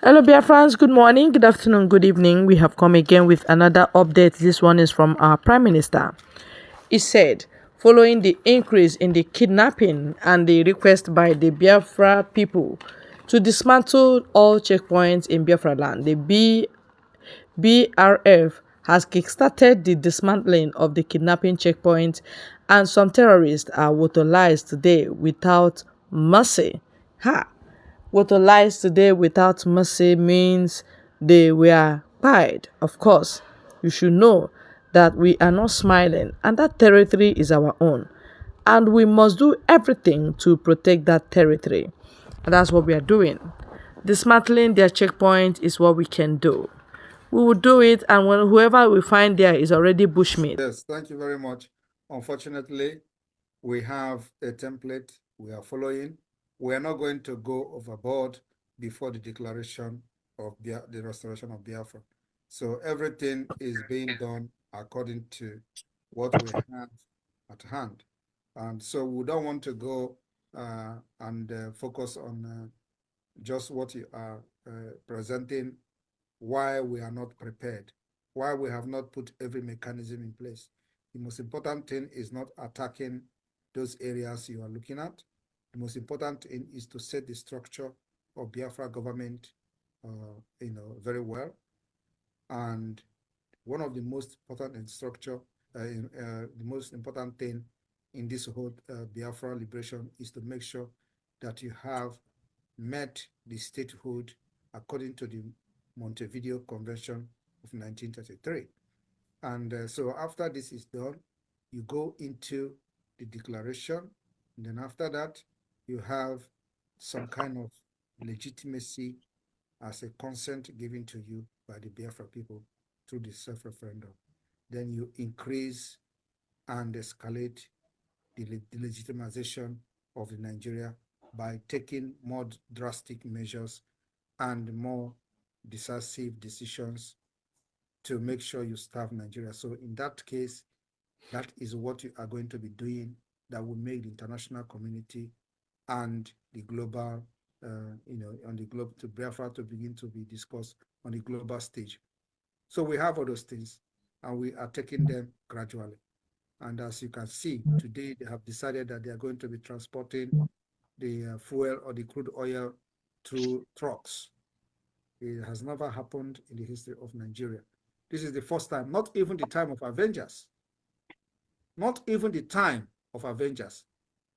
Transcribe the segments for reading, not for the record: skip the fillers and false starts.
Hello, Biafrans. Good morning, good afternoon, good evening. We have come again with another update. This one is from our Prime Minister. He said, following the increase in the kidnapping and the request by the Biafra people to dismantle all checkpoints in Biafra land, the BRF has kickstarted the dismantling of the kidnapping checkpoints, and some terrorists are brutalized today without mercy. Ha! Brutalized today without mercy means they were pied. Of course, you should know that we are not smiling, and that territory is our own. And we must do everything to protect that territory. And that's what we are doing. Dismantling their checkpoint is what we can do. We will do it, and when whoever we find there is already bushmeat. Yes, thank you very much. Unfortunately, we have a template we are following. We are not going to go overboard before the declaration of the restoration of Biafra. So everything is being done according to what we have at hand. And so we don't want to go and focus on just what you are presenting, why we are not prepared, why we have not put every mechanism in place. The most important thing is not attacking those areas you are looking at. The most important thing is to set the structure of Biafra government, very well. And one of the most important the most important thing in this whole Biafra liberation is to make sure that you have met the statehood according to the Montevideo Convention of 1933. And so after this is done, you go into the declaration. And then after that, you have some kind of legitimacy as a consent given to you by the Biafra people through the self-referendum. Then you increase and escalate the legitimization of the Nigeria by taking more drastic measures and more decisive decisions to make sure you starve Nigeria. So in that case, that is what you are going to be doing that will make the international community and the global, on the globe to Biafra to begin to be discussed on the global stage. So we have all those things and we are taking them gradually. And as you can see, today they have decided that they are going to be transporting the fuel or the crude oil through trucks. It has never happened in the history of Nigeria. This is the first time, not even the time of Avengers, not even the time of Avengers,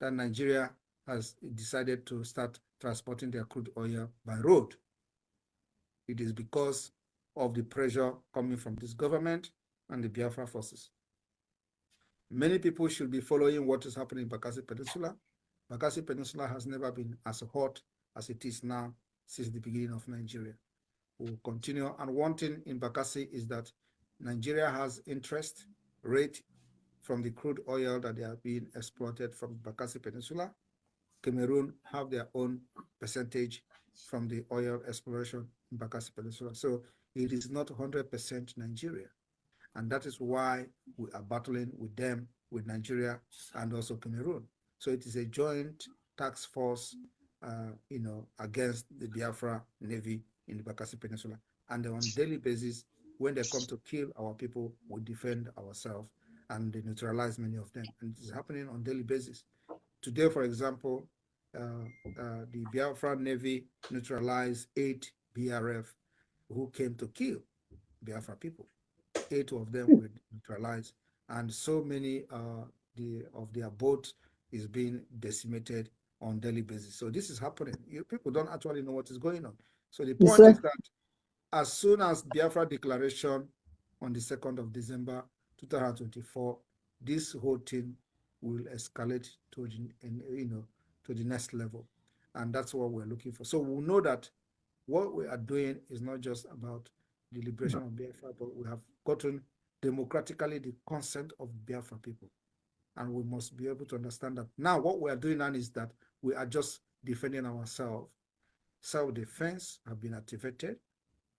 that Nigeria has decided to start transporting their crude oil by road. It is because of the pressure coming from this government and the Biafra forces. Many people should be following what is happening in Bakassi Peninsula. Bakassi Peninsula has never been as hot as it is now since the beginning of Nigeria. We will continue. And one thing in Bakassi is that Nigeria has interest rate from the crude oil that they are being exploited from Bakassi Peninsula. Cameroon have their own percentage from the oil exploration in Bakassi Peninsula. So it is not 100% Nigeria. And that is why we are battling with them, with Nigeria and also Cameroon. So it is a joint task force, against the Biafra Navy in the Bakassi Peninsula. And on a daily basis, when they come to kill our people, we defend ourselves and they neutralize many of them. And it is happening on a daily basis. Today, for example, the Biafra Navy neutralized 8 BRF who came to kill Biafra people. 8 of them were neutralized, and so many of their boats is being decimated on daily basis. So this is happening. People don't actually know what is going on. So the point is that as soon as Biafra declaration on the 2nd of December 2024, this whole thing will escalate to the next level, and that's what we're looking for. So we know that what we are doing is not just about the liberation of Biafra, but we have gotten democratically the consent of Biafra people. And we must be able to understand that now what we are doing now is that we are just defending ourselves. Self-defense have been activated.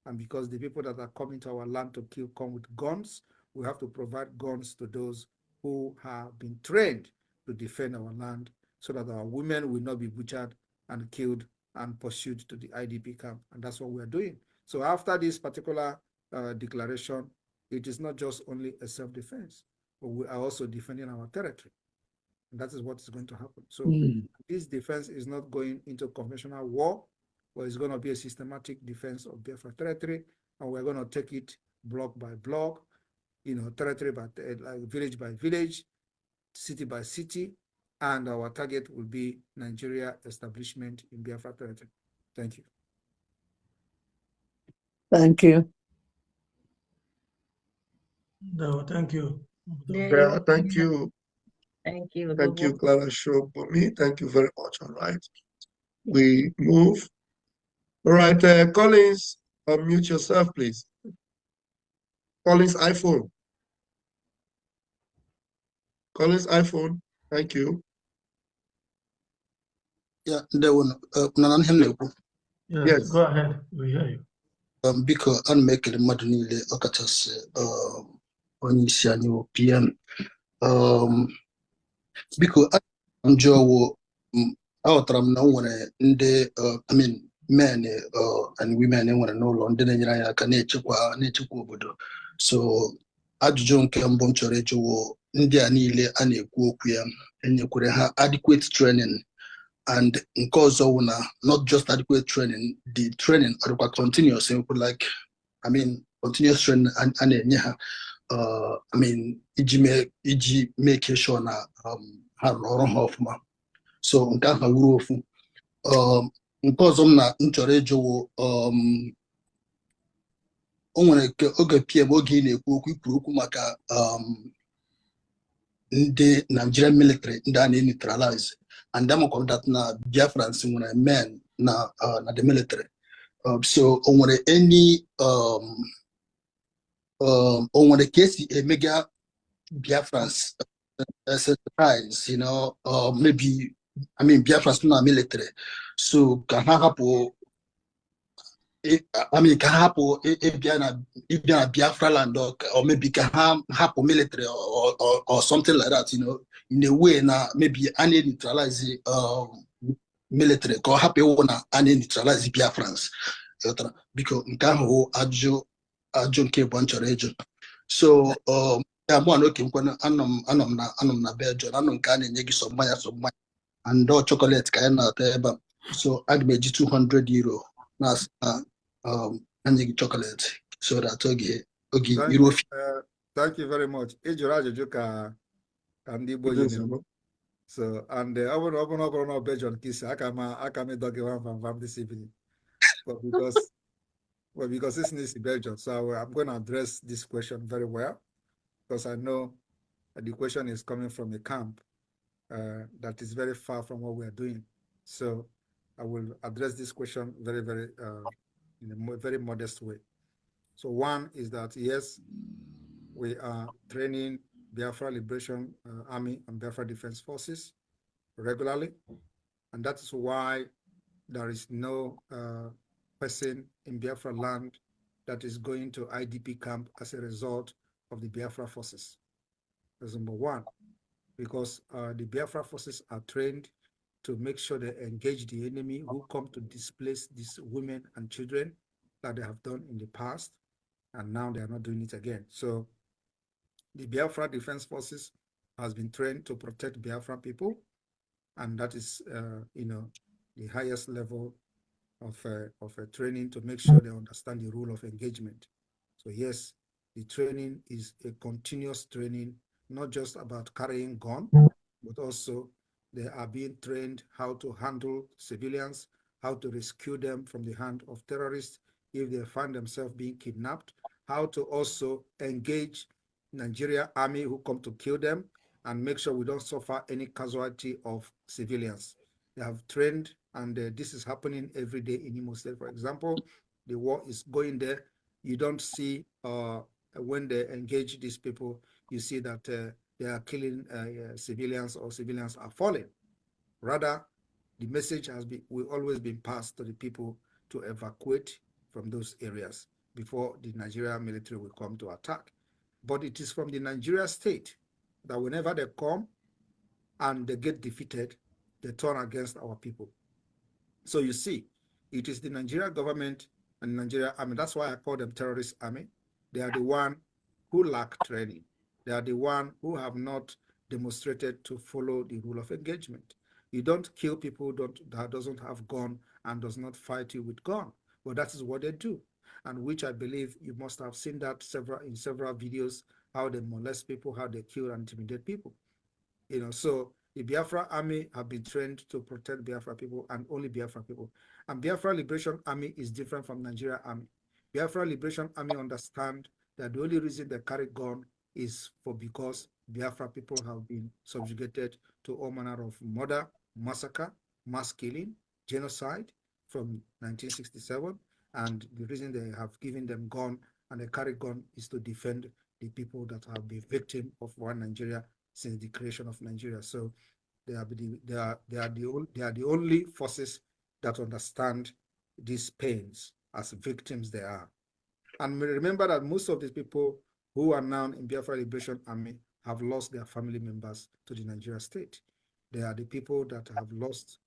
And because the people that are coming to our land to kill come with guns, we have to provide guns to those who have been trained to defend our land so that our women will not be butchered and killed and pursued to the IDP camp. And that's what we're doing. So after this particular declaration, it is not just only a self-defense, but we are also defending our territory. And that is what is going to happen. So this defense is not going into conventional war, but it's going to be a systematic defense of Biafra territory, and we're going to take it block by block, territory by like village by village, city by city, and our target will be Nigeria establishment in Biafra territory. Thank you. Thank you. No, thank you. Yeah, Thank you. thank you. Thank you, Clara Shobumi. Thank you very much. All right. We move. All right, Collins, unmute yourself, please. Collins iPhone. Collins iPhone. Thank you. Yeah, there one. Yes, go ahead. We hear you. Biko an mekele mmadụ niile ọkachasị onye isi anyị bụ PM. Biko njọwụ aghọtara m na m nwere ndị men and women enwere n'ụlọ ndị na-enyere anyị aka na-echekwa obodo. So ajụjụ nke mbụ m chọrọ ịjụwụ ndị a niile a na-ekwu okwu ya enyekwere ha adequate training, and nke ọzọ wụ na not just adequate training, the training are continuous, continuous training a na-enye ha iji make sure na ha rụrụ ọrụ ha ọfụma. So nke ahụ wuru ofu. Nke ọzọ m chọrọ ịjụwụ o nwere oge PM oge ị na-ekwu okwu ikwuru okwu maka ndị Nigerian military ndị a na-neutralize, and I'm that na Biafrans nwere men na the military. So o nwere any o nwere ka esi emega Biafrans surprise, maybe Biafrans na military, so ka ha hapụ ka ha hapụ ịbịa na Biafra land, or maybe ka ha hapụ military or something like that, in a way na maybe a neutralize military ka ọ hapụ ịwụ na a neutralize Biafrans. Biko nke ahụ ajụ nke bụ nchọrọ ịjụ. So ya mụ na oke nkwenụ anọ m na Belgium, anọ nke a na-enye gị sọ mmanya and chocolate ka anyị na-ata ebe a. So aga m eji 200 euro na anye gị chocolate so that oge iru ofi. Thank you very much. Ị jụrụ ajụjụ ka ndị Igbo yi na-eme. So and ọ bụrụ na Belgium ka isi aka m ịdọ gị vam this evening, but because this is Belgium, so I'm going to address this question very well, because I know the question is coming from a camp that is very far from what we are doing. So I will address this question very, very in a very modest way. So one is that, yes, we are training Biafra Liberation Army and Biafra Defense Forces regularly, and that is why there is no person in Biafra land that is going to IDP camp as a result of the Biafra forces. That's number one, because the Biafra forces are trained to make sure they engage the enemy who come to displace these women and children that they have done in the past, and now they are not doing it again. So the Biafra Defense Forces has been trained to protect Biafra people, and that is, the highest level of training to make sure they understand the rule of engagement. So yes, the training is a continuous training, not just about carrying gun, but also they are being trained how to handle civilians, how to rescue them from the hand of terrorists if they find themselves being kidnapped, how to also engage Nigeria army who come to kill them, and make sure we don't suffer any casualty of civilians. They have trained, and this is happening every day in Imo State. For example, the war is going there. You don't see when they engage these people, you see that they are killing civilians, or civilians are falling. Rather, the message will always been passed to the people to evacuate from those areas before the Nigerian military will come to attack. But it is from the Nigeria state that whenever they come and they get defeated, they turn against our people. So you see, It is the Nigeria government and Nigeria army. That's why I call them terrorist army. They are the one who lack training. They are the one who have not demonstrated to follow the rule of engagement. You don't kill people that doesn't have gun and does not fight you with gun. But that is what they do, and which I believe you must have seen that in several videos, how they molest people, how they kill and intimidate people. So the Biafra army have been trained to protect Biafra people and only Biafra people. And Biafra Liberation Army is different from Nigeria Army. Biafra Liberation Army understand that the only reason they carry gun is because Biafra people have been subjugated to all manner of murder, massacre, mass killing, genocide from 1967. And the reason they have given them gun and they carry gun is to defend the people that have been victim of one Nigeria since the creation of Nigeria. So they are the only forces that understand these pains as victims they are. And remember that most of these people who are now in Biafra Liberation Army have lost their family members to the Nigeria state. They are the people that have lost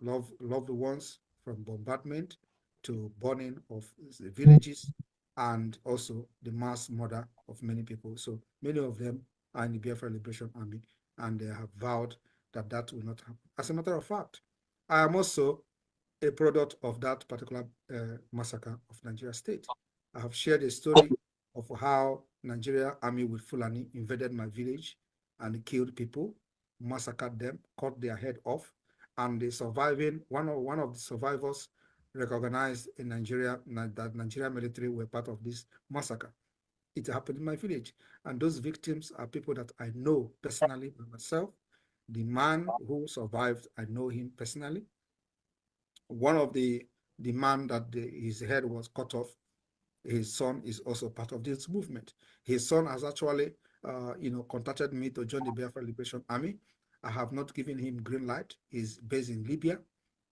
loved ones from bombardment to burning of villages and also the mass murder of many people. So many of them are in the Biafra Liberation Army and they have vowed that that will not happen. As a matter of fact, I am also a product of that particular massacre of Nigeria state. I have shared a story of how Nigeria army with Fulani invaded my village and killed people, massacred them, cut their head off, and the surviving one of the survivors recognized in Nigeria that Nigeria military were part of this massacre. It happened in my village, and those victims are people that I know personally by myself. The man who survived, I know him personally. One of the man that his head was cut off, his son is also part of this movement. His son has actually, contacted me to join the Biafra Liberation Army. I have not given him green light. He's based in Libya.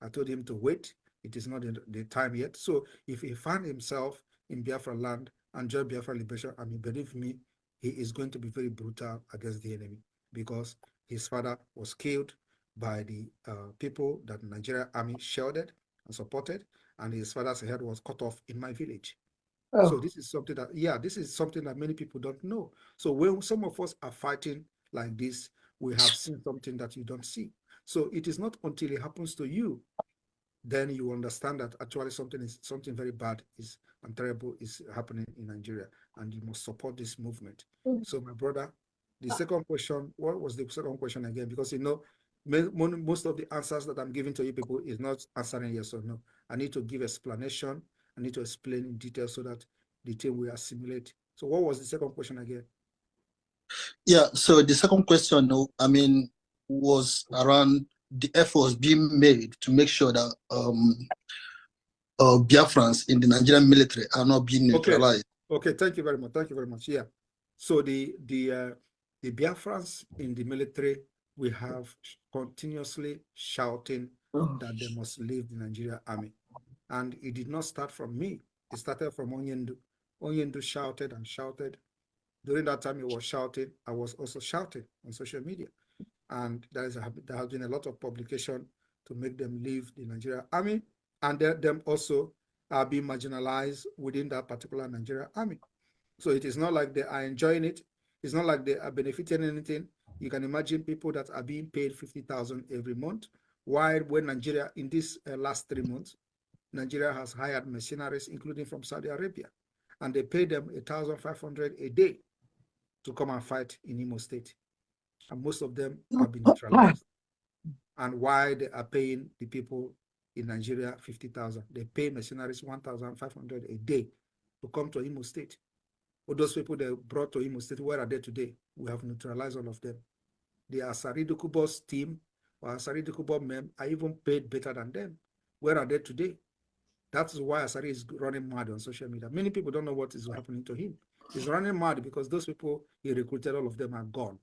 I told him to wait. It is not the time yet. So if he found himself in Biafra land and joined Biafra Liberation Army, believe me, he is going to be very brutal against the enemy because his father was killed by the people that Nigeria Army shielded and supported, and his father's head was cut off in my village. So this is something that many people don't know. So when some of us are fighting like this, we have seen something that you don't see. So it is not until it happens to you, then you understand that actually something very bad and terrible is happening in Nigeria, and you must support this movement. So my brother, the second question, what was the second question again? Because most of the answers that I'm giving to you people is not answering yes or no. I need to give explanation. I need to explain in detail so that the team will assimilate. So what was the second question again? Yeah, so the second question, was around the efforts being made to make sure that Biafrans in the Nigerian military are not being neutralized. Okay, thank you very much. Thank you very much. Yeah. So the Biafrans in the military, we have continuously shouting that they must leave the Nigeria army. And it did not start from me. It started from Onyendu. Onyendu shouted and shouted. During that time he was shouting, I was also shouting on social media. And there has been a lot of publication to make them leave the Nigeria army, and them also are being marginalized within that particular Nigeria army. So it is not like they are enjoying it. It's not like they are benefiting anything. You can imagine people that are being paid 50,000 every month, while when Nigeria, in this last 3 months, Nigeria has hired mercenaries, including from Saudi Arabia, and they pay them 1,500 a day to come and fight in Imo State. And most of them have been neutralized. And why they are paying the people in Nigeria 50,000, they pay mercenaries 1,500 a day to come to Imo State. All those people they brought to Imo State, where are they today? We have neutralized all of them. The Asari Dokubo's team or Asari Dokubo men are even paid better than them. Where are they today? That's why Asari is running mad on social media. Many people don't know what is happening to him. He's running mad because those people he recruited, all of them are gone.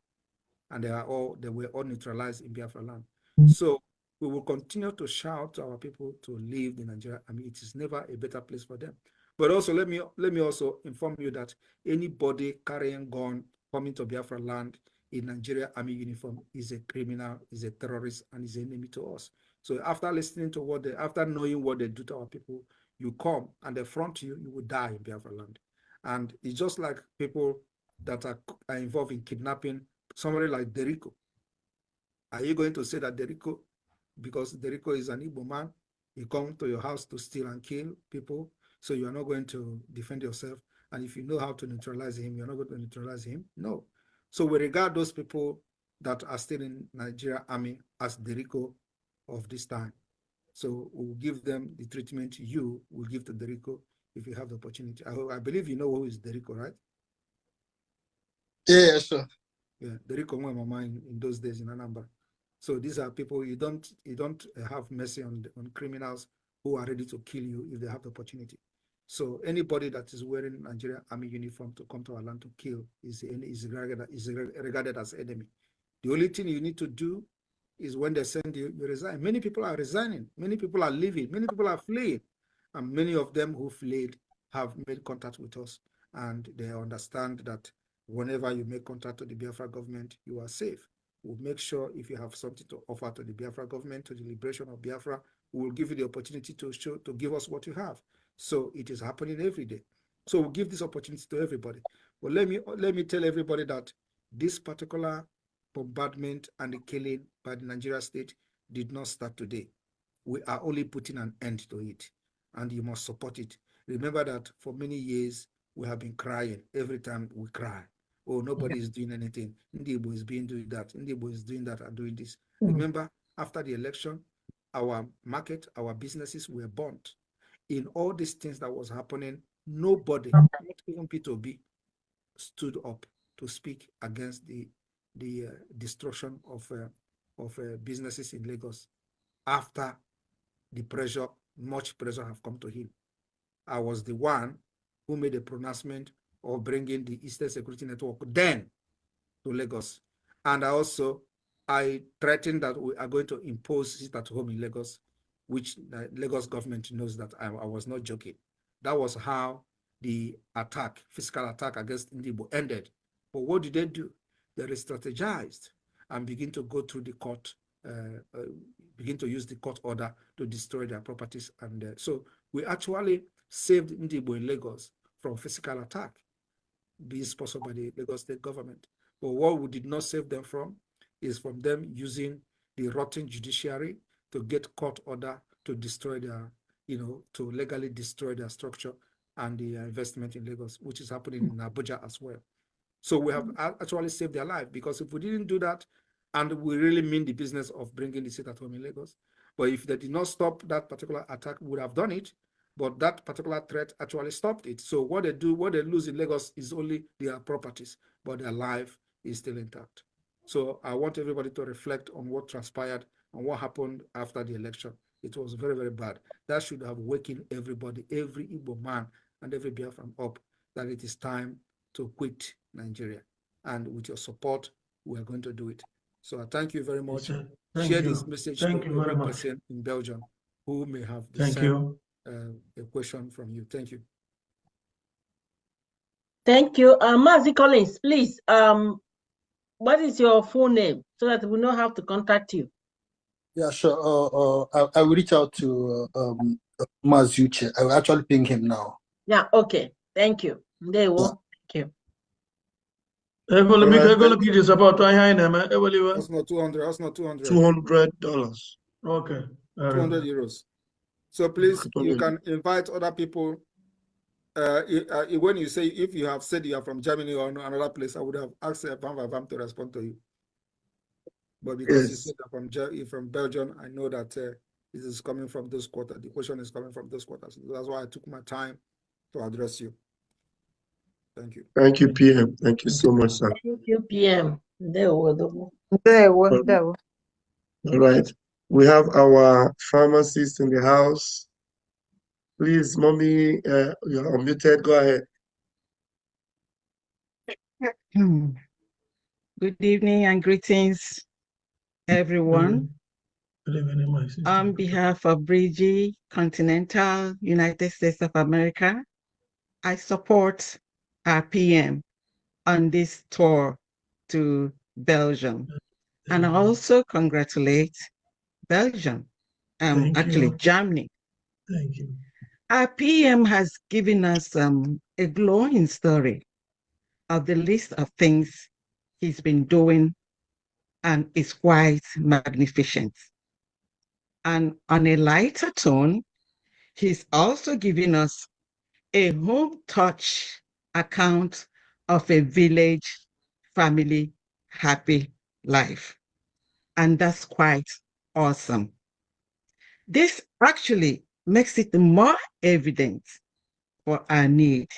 And they were all neutralized in Biafra land. So we will continue to shout to our people to leave the Nigeria. I mean, it is never a better place for them. But also let me also inform you that anybody carrying gun coming to Biafra land in Nigeria army uniform is a criminal, is a terrorist, and is an enemy to us. So after listening to after knowing what they do to our people, you come and they front you, you will die in Biafra land. And it's just like people that are involved in kidnapping, somebody like Derico. Are you going to say that Derico, because Derico is an Igbo man, he comes to your house to steal and kill people, so you are not going to defend yourself? And if you know how to neutralize him, you're not going to neutralize him? No. So we regard those people that are still in Nigeria Army as Derico of this time. So we'll give them the treatment you will give to Derico if you have the opportunity. I believe you know who is Derico, right? Yeah, sure. Yeah, Derico Mama in those days in Anambra. So these are people you don't have mercy on criminals who are ready to kill you if they have the opportunity. So anybody that is wearing Nigerian Army uniform to come to our land to kill is regarded as enemy. The only thing you need to do is when they send you, you resign. Many people are resigning. Many people are leaving. Many people are fleeing. And many of them who fled have made contact with us. And they understand that whenever you make contact with the Biafra government, you are safe. We'll make sure if you have something to offer to the Biafra government, to the liberation of Biafra, we will give you the opportunity to give us what you have. So it is happening every day. So we'll give this opportunity to everybody. But let me tell everybody that this particular bombardment and the killing by the Nigeria state did not start today. We are only putting an end to it, and you must support it. Remember that for many years we have been crying every time we cry. Oh, nobody is doing anything. Ndibo is doing that. Ndibo is doing that and doing this. Remember, after the election, our market, our businesses were burnt. In all these things that was happening, nobody, not even P2B, stood up to speak against the destruction of businesses in Lagos after the pressure, much pressure have come to him. I was the one who made a pronouncement of bringing the Eastern Security Network then to Lagos. And I threatened that we are going to impose sit at home in Lagos, which the Lagos government knows that I was not joking. That was how the attack, physical attack against Ndibo ended. But what did they do? They re-strategized and begin to go through the court, begin to use the court order to destroy their properties. And so we actually saved Ndibo in Lagos from physical attack being sponsored by the Lagos state government. But what we did not save them from is from them using the rotten judiciary to get court order to destroy their, to legally destroy their structure and the investment in Lagos, which is happening in Abuja as well. So we have actually saved their life, because if we didn't do that, and we really mean the business of bringing the sit at home in Lagos, but if they did not stop that particular attack, we would have done it. But that particular threat actually stopped it. So what they lose in Lagos is only their properties, but their life is still intact. So I want everybody to reflect on what transpired and what happened after the election. It was very, very bad. That should have wakened everybody, every Igbo man and every Biafran up, that it is time to quit Nigeria. And with your support, we are going to do it. So I thank you very much. Share this message to every person in Belgium who may have the same a question from you. Thank you. Thank you. Mazi Collins, please, what is your full name so that we know how to contact you? Yeah, sure. I will reach out to Mazuche. I will actually ping him now. Yeah, okay. Thank you. There we go. Thank you. That's not 200. That's not 200. $200. Okay. 200 euros. So please, you can invite other people. When you say, if you have said you are from Germany or another place, I would have asked Vam to respond to you. But because you said you're from Belgium, I know that it is coming from those quarters. The question is coming from those quarters. That's why I took my time to address you. Thank you. Thank you, PM. Thank you so much, sir. Thank you, PM. There we go. All right. We have our pharmacist in the house. Please, mommy, you're unmuted. Go ahead. Good evening and greetings, everyone. On behalf of Bridgie Continental United States of America, I support our PM on this tour to Belgium. And I also congratulate Belgium actually you. Germany. Thank you. Our PM has given us a glowing story of the list of things he's been doing, and it's quite magnificent. And on a lighter tone, he's also giving us a home touch account of a village family happy life. And that's quite awesome. This actually makes it more evident for our need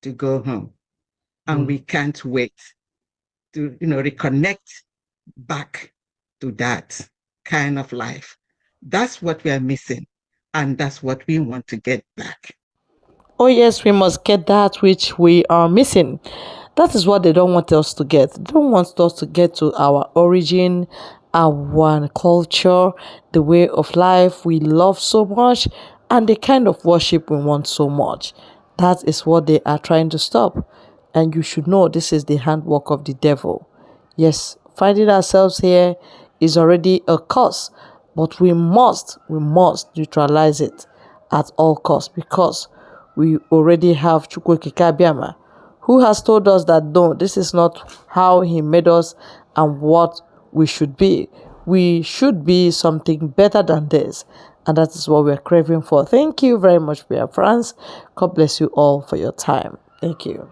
to go home. And we can't wait to, reconnect back to that kind of life. That's what we are missing. And that's what we want to get back. Oh, yes, we must get that which we are missing. That is what they don't want us to get. They don't want us to get to our origin, our culture, the way of life we love so much, and the kind of worship we want so much. That is what they are trying to stop. And you should know this is the handwork of the devil. Yes, finding ourselves here is already a curse, but we must neutralize it at all costs, because we already have Chukwukika Abiyama, who has told us that no, this is not how he made us and what we should be. We should be something better than this, and that is what we're craving for. Thank you very much, dear friends. God bless you all for your time. Thank you.